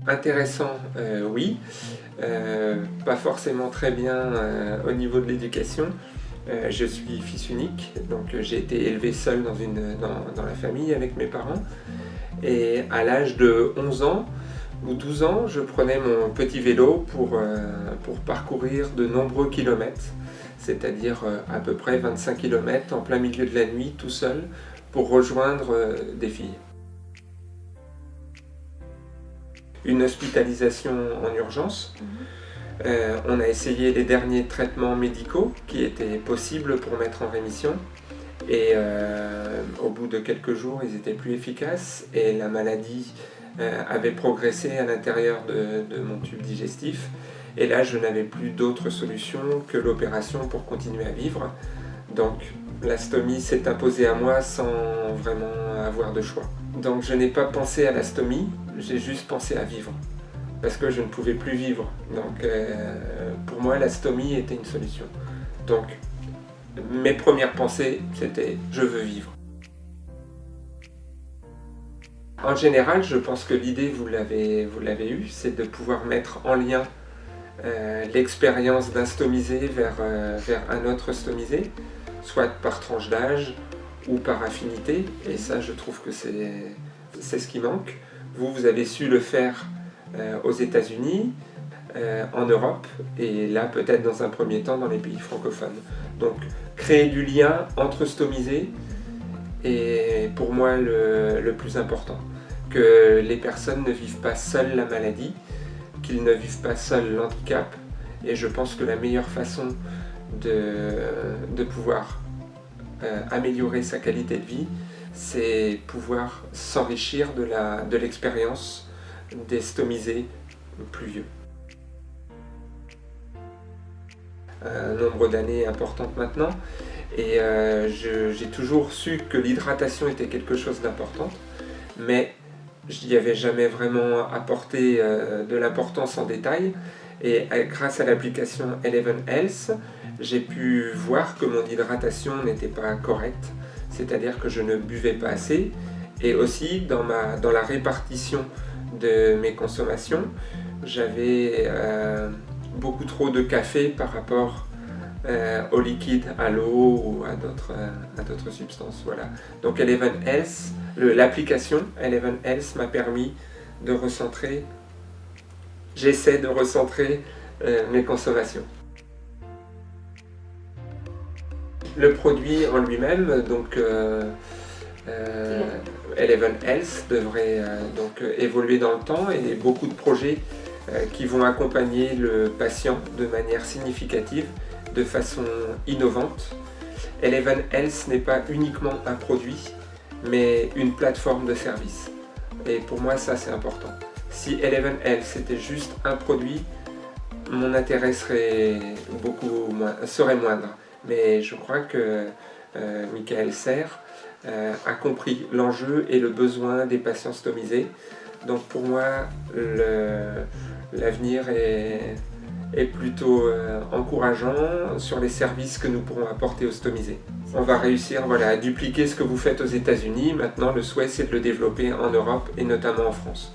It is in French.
Intéressant, oui. Pas forcément très bien au niveau de l'éducation. Je suis fils unique, donc j'ai été élevé seul dans la famille avec mes parents. Et à l'âge de 11 ans ou 12 ans, je prenais mon petit vélo pour parcourir de nombreux kilomètres, c'est-à-dire à peu près 25 kilomètres en plein milieu de la nuit, tout seul, pour rejoindre des filles. Une hospitalisation en urgence. On a essayé les derniers traitements médicaux qui étaient possibles pour mettre en rémission. Et au bout de quelques jours, ils étaient plus efficaces et la maladie avait progressé à l'intérieur de mon tube digestif. Et là, je n'avais plus d'autre solution que l'opération pour continuer à vivre. Donc, la stomie s'est imposée à moi sans vraiment avoir de choix. Donc, je n'ai pas pensé à la stomie, j'ai juste pensé à vivre. Parce que je ne pouvais plus vivre. Donc, pour moi, la stomie était une solution. Donc, mes premières pensées, c'était « je veux vivre ». En général, je pense que l'idée, vous l'avez eue, c'est de pouvoir mettre en lien l'expérience d'un stomisé vers un autre stomisé, soit par tranche d'âge ou par affinité, et ça, je trouve que c'est ce qui manque. Vous avez su le faire aux États-Unis, en Europe, et là peut-être dans un premier temps dans les pays francophones. Donc créer du lien entre stomisés est pour moi le plus important. Que les personnes ne vivent pas seules la maladie, qu'ils ne vivent pas seuls l'handicap, et je pense que la meilleure façon de pouvoir améliorer sa qualité de vie, c'est pouvoir s'enrichir de l'expérience des stomisés plus vieux. Un nombre d'années importante maintenant, et j'ai toujours su que l'hydratation était quelque chose d'important, mais je n'y avais jamais vraiment apporté de l'importance en détail, et grâce à l'application Eleven Health, j'ai pu voir que mon hydratation n'était pas correcte, c'est-à-dire que je ne buvais pas assez, et aussi dans la répartition de mes consommations, j'avais beaucoup trop de café par rapport au liquide, à l'eau ou à d'autres substances. Voilà. Donc Eleven Health, l'application Eleven Health m'a permis de recentrer, j'essaie de recentrer mes consommations. Le produit en lui-même, donc Eleven Health devrait donc évoluer dans le temps, et beaucoup de projets qui vont accompagner le patient de manière significative, de façon innovante. Eleven Health n'est pas uniquement un produit, mais une plateforme de service. Et pour moi, ça c'est important. Si Eleven Health était juste un produit, mon intérêt serait moindre. Mais je crois que Michael Serres a compris l'enjeu et le besoin des patients stomisés. Donc pour moi, l'avenir est plutôt encourageant sur les services que nous pourrons apporter aux stomisés. On va réussir à dupliquer ce que vous faites aux États-Unis. Maintenant, le souhait, c'est de le développer en Europe et notamment en France.